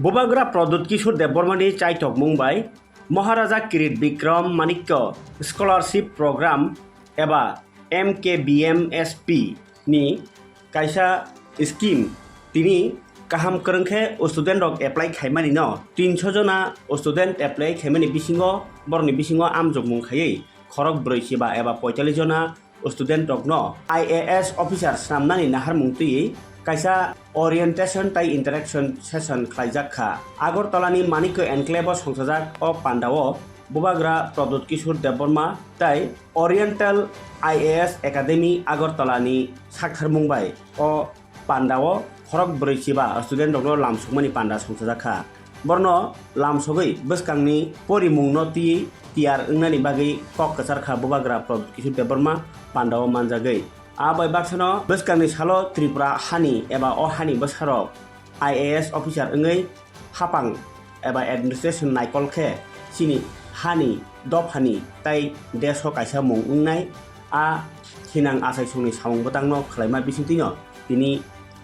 Bobagra Pradut Kishore Debormani Chaitok Mumbai Maharaja Kirit Bikram Manikya Scholarship Program एबा MKBMSP नि कायसा scheme तिनी काहाम करंखे student रक apply खायमानि न 300 जना स्टूडेंट एप्लाई खायमानि बिसिङो बरनि बिसिङो आमजोग मुंखायै खरक 47 एबा 45 जना स्टूडेंट रक न IAS ऑफिसर सामनानि नाहार मुंतुयै कायसा ओरिएंटेशन ताई इंटरेक्शन सेशन खायजाखा आगरतलानि मानिक्य एनक्लेव संसाजाक अ पान्डाओ बोबाग्रा प्रदुत किशोर देबबर्मा ताई ओरिएंटल IAS एकाडेमी आगरतलानि साक्षर मुंबाई अ पान्डाओ खरक 47 स्टूडेंट रक लामसुकमानि पान्डा संसाजाखा बरनो लामसगै बसकांनि परिमुंनति तियार अंनानि बागै कक कसारखा बोबाग्रा प्रदुत किशोर देबबर्मा पान्डाओ मानजागै आबाय बाक्सनो बसकांनि सालो त्रिपुरा हानि एबा अ हानि बसारो IAS ऑफिसर अंगै हापां एबा एडमिनिस्ट्रेशन नायकलखे सिनि हानि दफानि ताई देश कायसा मुं उंनाय आ हिनां आसाय संनि सावं बदांनो खलायमा बिसिंतिनो बिनि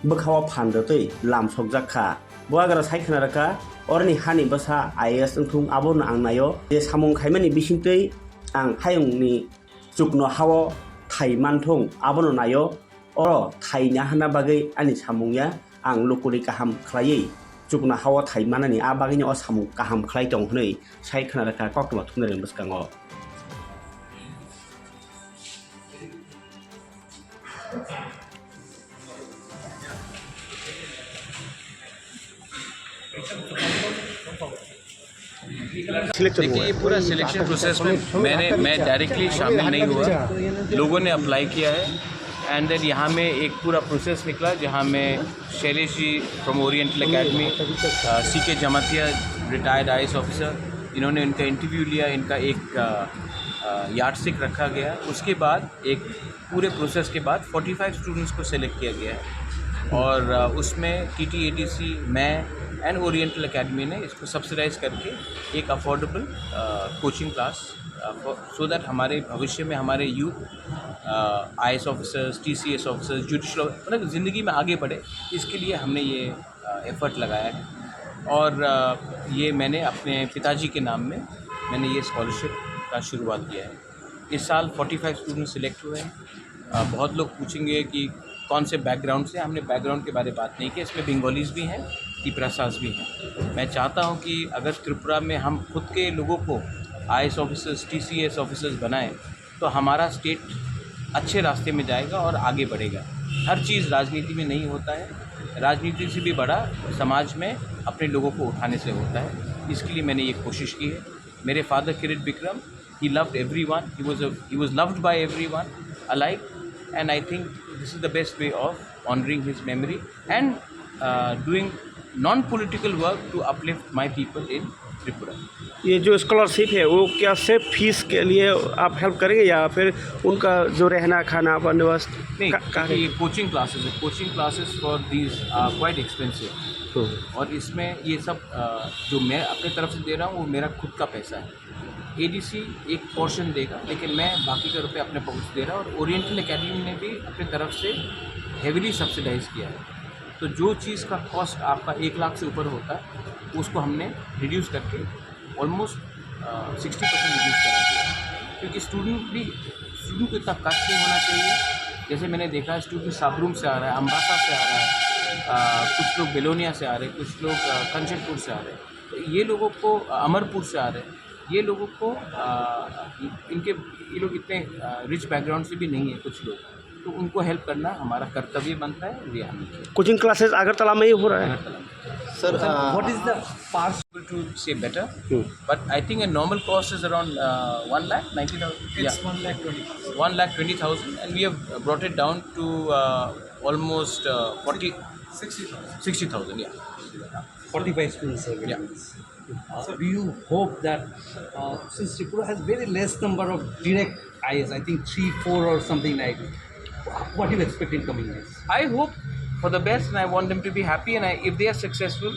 बखावा फानदतै लामसक जाखा बोआग्रा सायखनारका अरनि हानि बसा IAS अंथुं आबोन आंनायो जे सामुं खायमानि बिसिंतै आं हायुंनि जुगनो हावो थाइ मानथं आबोन नायो अर थाइना हाना बागै आनि सामुंया आं लकुरि काहाम खलायै जुगनो हावो थाइ मानानि आ बागैनि अ सामुं काहाम खलाय दं हनै सायखनारका कक्टमा थुनरें बसकाङो देखिए ये पूरा सिलेक्शन प्रोसेस में मैं डायरेक्टली शामिल नहीं हुआ, लोगों ने अप्लाई किया है एंड देन यहाँ में एक पूरा प्रोसेस निकला जहाँ में Shailesh ji from oriental academy, CK Jamatia retired IAS officer, इन्होंने इनका इंटरव्यू लिया, इनका एक यार्डस्टिक रखा गया। उसके बाद एक पूरे प्रोसेस के बाद 45 स्टूडेंट्स को सिलेक्ट किया गया है और उसमें TTADC मैं एंड ओरिएंटल एकेडमी ने इसको सब्सिडाइज करके एक affordable coaching class so that हमारे भविष्य में हमारे youth IAS officers, TCS officers, judicial मतलब ज़िंदगी में आगे बढ़े, इसके लिए हमने ये एफ़र्ट लगाया है। और ये मैंने अपने पिताजी के नाम में मैंने ये स्कॉलरशिप का शुरुआत किया है। इस साल 45 स्टूडेंट सिलेक्ट हुए हैं। बहुत लोग पूछेंगे कि कौन से बैकग्राउंड से, हमने बैकग्राउंड के बारे में बात नहीं की, इसमें बंगालीज भी हैं, त्रिपुरासाज भी हैं। मैं चाहता हूं कि अगर त्रिपुरा में हम खुद के लोगों को IAS ऑफिसर्स, TCS ऑफिसर्स बनाएं तो हमारा स्टेट अच्छे रास्ते में जाएगा और आगे बढ़ेगा। हर चीज़ राजनीति में नहीं होता है, राजनीति से भी बड़ा समाज में अपने लोगों को उठाने से होता है। इसके लिए मैंने ये कोशिश की है। मेरे father Kirit Bikram, he loved everyone, he was loved by everyone alike, and I think this is the best way of honoring his memory and doing non-political work to uplift my people in Tripura. ये जो scholarship है वो क्या सिर्फ fees के लिए आप help करेंगे या फिर उनका जो रहना खाना बंदोबस्त? नहीं, ये कोचिंग क्लासेस है, coaching classes for these are quite expensive और इसमें ये सब जो मैं अपने तरफ से दे रहा हूँ वो मेरा खुद का पैसा है। ADC एक पोर्शन देगा लेकिन मैं बाकी के रुपये अपने पॉकेट से दे रहा हूँ और ओरिएंटल एकेडमी ने भी अपनी तरफ से हेविली सब्सिडाइज किया है। तो जो चीज़ का कॉस्ट आपका 1 लाख से ऊपर होता है उसको हमने रिड्यूस करके ऑलमोस्ट 60% रिड्यूस करा दिया, क्योंकि स्टूडेंट को इतना कष्ट नहीं होना चाहिए। जैसे मैंने देखा है स्टूडेंट साबरूम से आ रहा है, अम्बासा से आ रहा है, कुछ लोग बेलोनिया से आ रहे हैं, कुछ लोग कंचनपुर से आ रहे हैं, तो ये लोगों को अमरपुर से आ रहे हैं, ये लोगों को ये लोग इतने रिच बैकग्राउंड से भी नहीं है कुछ लोग, तो उनको हेल्प करना हमारा कर्तव्य बनता है। ये हम कोचिंग क्लासेस अगरतला में ही हो रहा है sir. What is the possible to say better, but I think a normal cost is around 1,90,000. It's 1,20,000 and we have brought it down to almost 60,000. Yeah, 45 students. Yeah. Do you hope that since Tripura has very less number of direct IAS, I think 3, 4 or something like, what do you expect in coming years? I hope for the best and I want them to be happy, and if they are successful,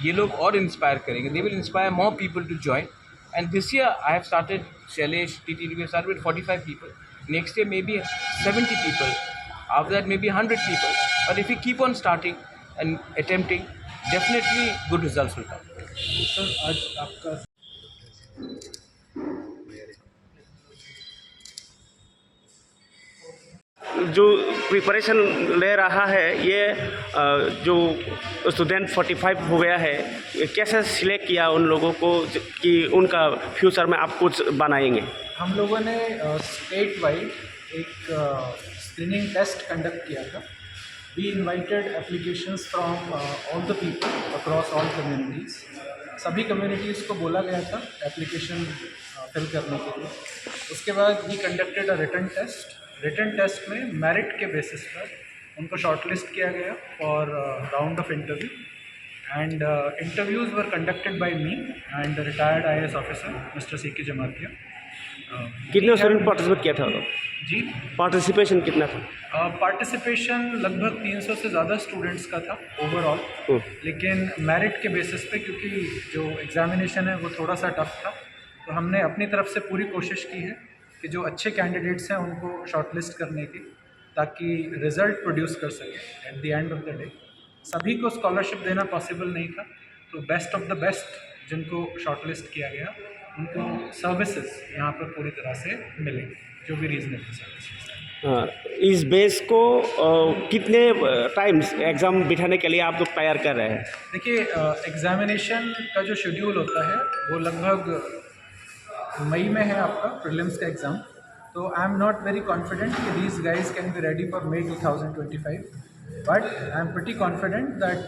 ये लोग और inspire करेंगे, they will inspire more people to join. And this year I have started Shailesh, TTD, we started with 45 people. Next year maybe 70 people. After that maybe 100 people. But if we keep on starting and attempting, definitely good results will come. Sir आज आपका जो preparation ले रहा है ये जो student 45 हो गया है, ये कैसे सिलेक्ट किया उन लोगों को कि उनका फ्यूचर में आप कुछ बनाएंगे? हम लोगों ने स्टेट वाइड एक स्क्रीनिंग टेस्ट कंडक्ट किया था। We invited applications from all the people across all communities. सभी कम्युनिटीज़ को बोला गया था एप्लीकेशन फिल करने के लिए। उसके बाद we conducted a written test. Written test में मेरिट के बेसिस पर उनको शॉर्टलिस्ट किया गया for round of interview, and interviews were conducted by me and retired IAS officer mister CK Jamatia. कितने स्टूडेंट पार्टिसिपेट किया था? जी, पार्टिसिपेशन कितना था? पार्टिसिपेशन लगभग 300 से ज़्यादा स्टूडेंट्स का था ओवरऑल, लेकिन मेरिट के बेसिस पे क्योंकि जो एग्ज़ामिनेशन है वो थोड़ा सा टफ था, तो हमने अपनी तरफ से पूरी कोशिश की है कि जो अच्छे कैंडिडेट्स हैं उनको शॉर्टलिस्ट करने की, ताकि रिज़ल्ट प्रोड्यूस कर सकें at the end of the day. सभी को स्कॉलरशिप देना पॉसिबल नहीं था, तो बेस्ट ऑफ द बेस्ट जिनको शॉर्टलिस्ट किया गया उनको सर्विसेज यहाँ पर पूरी तरह से मिलेंगी, जो भी रीजनेबल सर्विसेज। इस बेस को कितने टाइम्स एग्ज़ाम बिठाने के लिए आप लोग तैयार कर रहे हैं? देखिए, एग्ज़ामिनेशन का जो शेड्यूल होता है वो लगभग मई में है आपका प्रीलिम्स का एग्ज़ाम, तो I am not very confident कि these guys can be ready for May 2025, but I am pretty confident that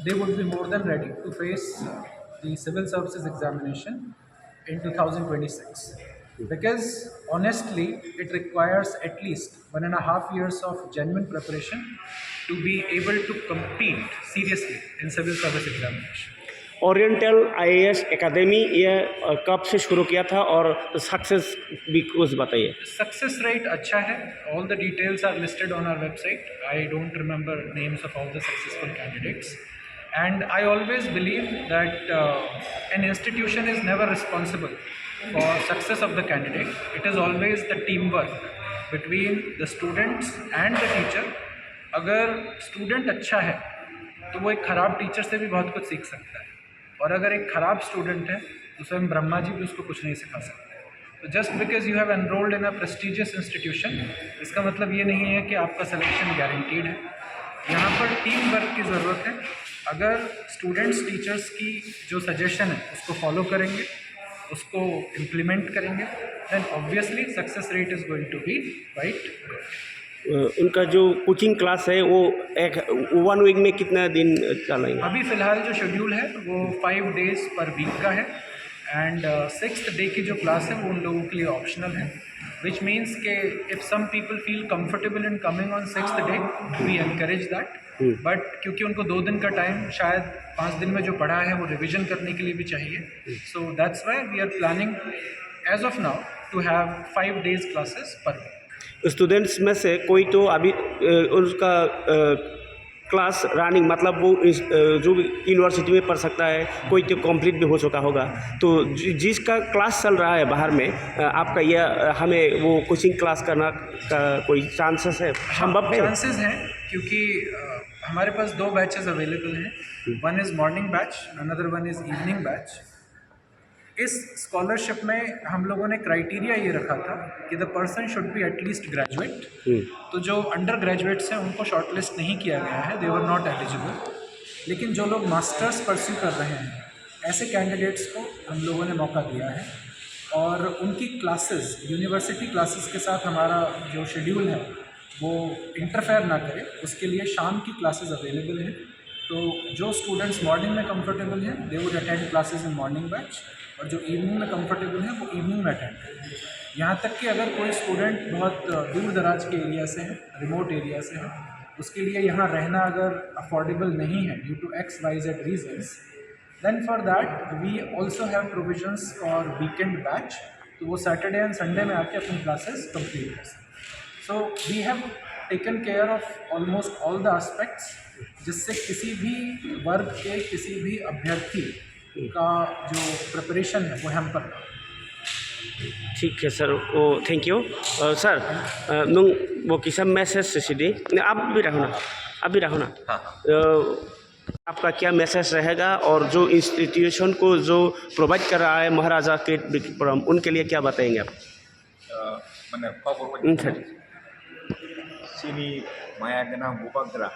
they would be more than ready to face the civil services examination in 2026, because honestly it requires at least 1.5 years of genuine preparation to be able to compete seriously in civil service examination. Oriental IAS academy ये कब से शुरू किया था और success भी कुछ बताइए? सक्सेस रेट अच्छा है। All the details are listed on our website. I don't remember names of all the successful candidates, and I always believe that an institution is never responsible for success of the candidate. It is always the teamwork between the students and the teacher. अगर student अच्छा है तो वो एक ख़राब teacher से भी बहुत कुछ सीख सकता है, और अगर एक ख़राब स्टूडेंट है तो स्वयं ब्रह्मा जी भी उसको कुछ नहीं सिखा सकते। तो just because you have enrolled in a prestigious institution, इसका मतलब ये नहीं है कि आपका सिलेक्शन गारंटीड है। यहाँ पर टीम वर्क की ज़रूरत है। अगर स्टूडेंट्स टीचर्स की जो सजेशन है उसको फॉलो करेंगे, उसको इम्प्लीमेंट करेंगे, then obviously success rate is going to be quite good. उनका जो कोचिंग क्लास है वो एक 1 वीक में कितना दिन चलेंगे? अभी फ़िलहाल जो शेड्यूल है वो 5 डेज़ पर वीक का है, एंड 6th डे की जो क्लास है वो उन लोगों के लिए ऑप्शनल है, विच मीन्स के if some people feel comfortable in coming on 6th day, we encourage that. But क्योंकि उनको 2 दिन का टाइम शायद 5 दिन में जो पढ़ा है वो रिविजन करने के लिए भी चाहिए, so that's why we are planning as of now to have 5 days classes per week. Students में से कोई तो अभी उसका क्लास रनिंग मतलब वो जो यूनिवर्सिटी में पढ़ सकता है, कोई तो कंप्लीट भी हो चुका होगा, तो जिसका क्लास चल रहा है बाहर में, आपका यह हमें वो कोचिंग क्लास करना का कोई चांसेस है, संभव है? चांसेस हैं, क्योंकि हमारे पास 2 बैचेस अवेलेबल हैं। One is morning batch, another one is evening batch. इस स्कॉलरशिप में हम लोगों ने क्राइटेरिया ये रखा था कि the person should be at least graduate. तो जो अंडर ग्रेजुएट्स हैं उनको शॉर्टलिस्ट नहीं किया गया है, दे वर नॉट एलिजिबल। लेकिन जो लोग मास्टर्स परस्यू कर रहे हैं, ऐसे कैंडिडेट्स को हम लोगों ने मौका दिया है, और उनकी क्लासेस यूनिवर्सिटी क्लासेस के साथ हमारा जो शेड्यूल है वो इंटरफेयर ना करे, उसके लिए शाम की क्लासेस अवेलेबल हैं। तो जो स्टूडेंट्स मॉर्निंग में कंफर्टेबल हैं they would attend classes in morning batch, और जो इवनिंग में कंफर्टेबल हैं वो इवनिंग में अटेंड करें। यहाँ तक कि अगर कोई स्टूडेंट बहुत दूर दराज के एरिया से है, रिमोट एरिया से है, उसके लिए यहाँ रहना अगर अफोर्डेबल नहीं है due to XYZ reasons, then for that we also have provisions for weekend batch. तो वो सैटरडे एंड संडे में आके अपनी क्लासेस कंप्लीट कर सकते। So we have taken care of almost all the aspects, जिससे किसी भी वर्ग के किसी भी अभ्यर्थी का जो प्रिपरेशन है वो हैम्पर ना हो। ठीक है सर, वो थैंक यू सर। नों वो किसा मेसेज सिदी आप भी रहो ना, हाँ। आपका क्या मैसेज रहेगा और जो इंस्टीट्यूशन को जो प्रोवाइड कर रहा है महाराजा किरीट विक्रम उनके लिए क्या बताएंगे आप? माने सर। सिनी माया गना बुबाग्रा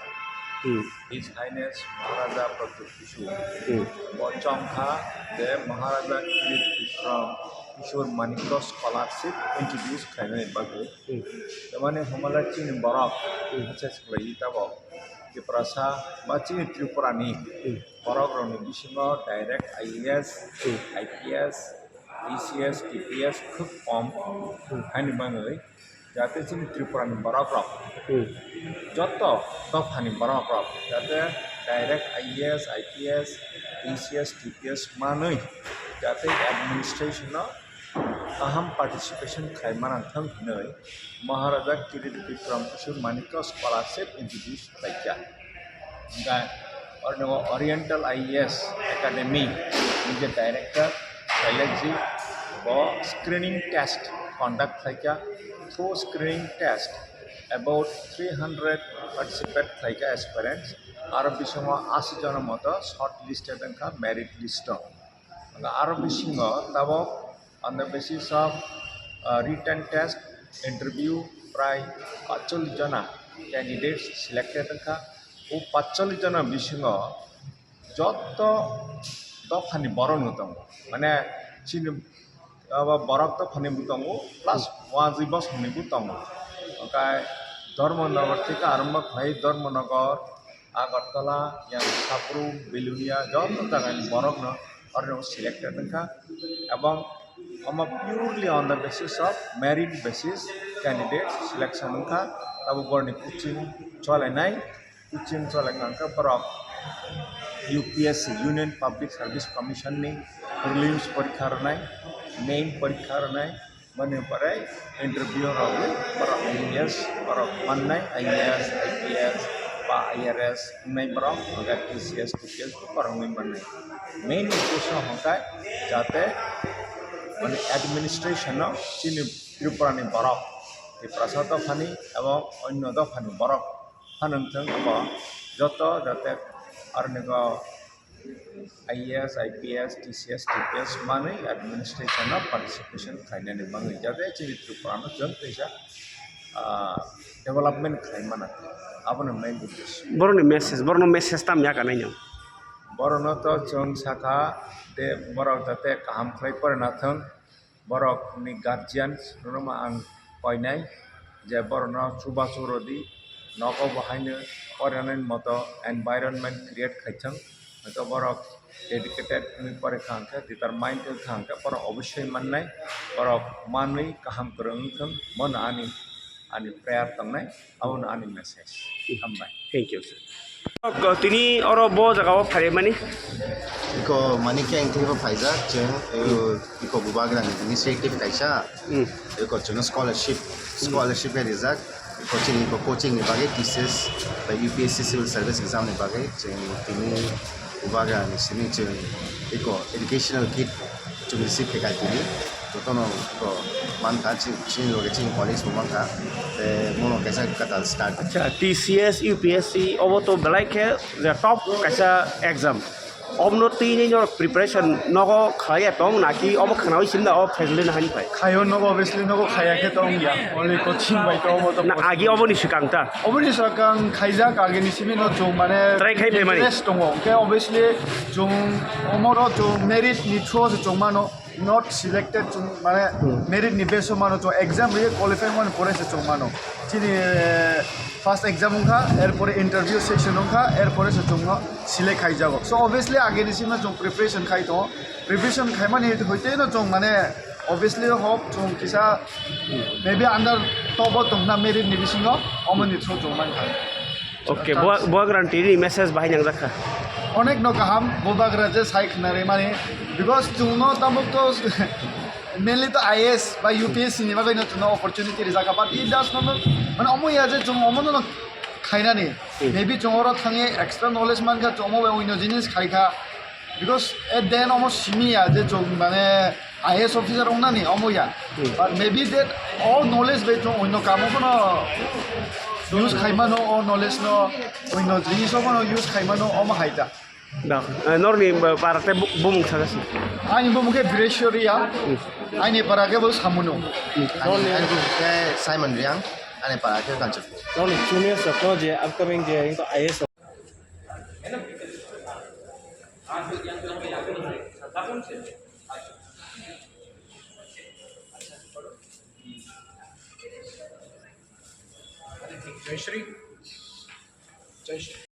His Highness Maharaja Pratap Kishore Bachangha the Maharaja Kirit Vikram Kishore Manikya Scholarship introduced Khainai Bagu. The one Homala Chin Barak, Hachas Plaitabo, the Prasa, Machin Tripurani, Barak Bishima, Direct IAS, IPS, ECS, TPS, Cook Form, and Bangai. যাতে চিনি ত্রিপুরানি বরাবর যত দফানি বরাবর যাতে direct IAS IPS ECS TPS মানই যাতে administration अहम पार्टिसिपेशन खायमानांथों होननै महाराजा किरीट विक्रम किशोर मानिक्य स्कॉलरशिप इंट्रोड्यूस खालायखा दा और ओरिएंटल आईएएस एकेडमी निजे डायरेक्टर शैलेशजी वो स्क्रीनिंग टेस्ट कंडक्ट खालायखा through screening test about 300 participate खालायखा aspirants आरो बिसङाव 80 जन मत short listed का merit list आरो बिसङाव दाबो on the basis of written test interview प्राय 45 जना candidates selected का ओ 45 जना बिसङाव जत दफानि बरन होतं माने चिन अब बरक तो funny बुतंगो plus वाजिबस funny बुतंगो okay Dharmanagar থেকে आरंभ खाई धर्मनगर आगरतला या साप्रू बेलुनिया जब तक बरक न और सिलेक्टेड का एवं हम purely on the basis of merit basis candidate selection का अब बर्नी कोचिंग चलेनाय कोचिंग चलेका बरक UPSC union public service commission ने प्रीलिम्स परीक्षा रनाय मेन परीक्षा रनाय बने परे इंटरव्यू रहे पर आईएएस पर मननाय आईएएस आईपीएस बा आईआरएस नै पर अगर टीसीएस टीपीएस पर हमें मननाय मेन उद्देश्य होता जाते माने एडमिनिस्ट्रेशन चिनि त्रिपुरानि बरक के प्रसाद फानी एवं अन्य दफानि बरक फानंथों अब जत जाते आरो आईएएस आईपीएस टीसीएस टीपीएस माने एडमिनिस्ट्रेशन पार्टिसिपेशन खायनानै बाङै जाते चिनि त्रिपुरानो जों फैसा डेवलपमेंट खायमाना आबोनो मेन उद्देश्य बरनो मेसेज ताम या गानायनो बरनो तो जों साखा दे बरक जाते काम खाय परनाथों बरकनि गार्जियन्स नुमा आं पायनाय जे बरनो सुबा सुरदि नको बाहायनो फरायनाय मत एनवायरनमेंट क्रिएट खायथों तो बरक डेडिकेटेड परीक्षा डिटरमाइंड खांखा पर अवश्य मननाय बरक मानै काम करंथों मन आनि आनि प्रेयार तंनाय आउन आनि मेसेज हामबाय थैंक यू सर तिनी और बो जगह फारे माने इको मानिक्या इंटिव फाइजा जों इको बुबाग्रानि इनिशिएटिव कायसा इको जों स्कॉलरशिप रिजाल्ट कोचिंग नि बागै टीसीएस बा यूपीएससी सिविल सर्विस एग्जाम नि बागै जों तिनी बुबाग्रानि सिनि जों इको एजुकेशनल किट जों रिसीव के गायतिनि तोनो को मानका चिन लोगे चिन कॉलेज मानका ते मोनो कैसा कता स्टार्ट अच्छा टीसीएस यूपीएससी अब तो ब्लाइक है द टॉप कैसा एग्जाम अब नो तीन इन प्रिपरेशन नको खाया तो नाकी अब खाना सिमदा अब फैसले हानि फाय खायो नको ऑब्वियसली नको खायाखे तो या ओनली कोचिंग बाय तो अब ना आगे अब नि सिकांता अबनि सकां खाइजा आगे निसिमि न जों माने ट्राई खाइ माने टेस्ट दङ ओके ऑब्वियसली जों अमरो जों मेरिट नि थ्रू जों मानो not selected जों माने मेरिट नि बेस मानो जों एग्जाम रे क्वालिफाई मन परेसे जों मानो चिनि फार्स्ट एग्जाम उनका एरपर इंटरव्यू सेक्शन उनका एरपर से जों सिलेक्ट खाइ जागो सो ऑब्वियसली आगे निसिम जों प्रिपरेशन खाइ तो प्रिपरेशन खाइ माने होइते न जों माने ऑब्वियसली होप जों किसा मे बी अंडर टॉप तो ना मेरिट नि बिसिङो अमनि थ्रू जों मान खाइ ओके बुआ ग्रान्टी मेसेज बाहाय नां जाखा अनेक न गाहाम बुबाग्रा जे साइखनारे माने बिकॉज जोंनो तमुक तो मेनलि तो आईएएस बा यूपीएससी नि बागै न जोंनो अपॉर्चुनिटी रिजाका बाट इट डाज नॉट माने अमया जे जों अमनो न खाइनानि मे बी जोंरो थाङे एक्सट्रा नॉलेज मानका जोंमो ओइनो जिनिस खाइखा बिकॉज एट देन अमो सिमिया जे जों माने आईएएस ऑफिसर ओनानि अमया but maybe that all knowledge बे जों ओइनो कामो न use खाइमानो or knowledge no window जिनिस मानो use खाइमानो om haida dah norni parate bumung sagasi ani bumuke Vireshoria ani parake bo samuno Ani buke Simon Riang, ani parake kancer. Norni junior sapno je upcoming je itu IS जय श्री जय श्री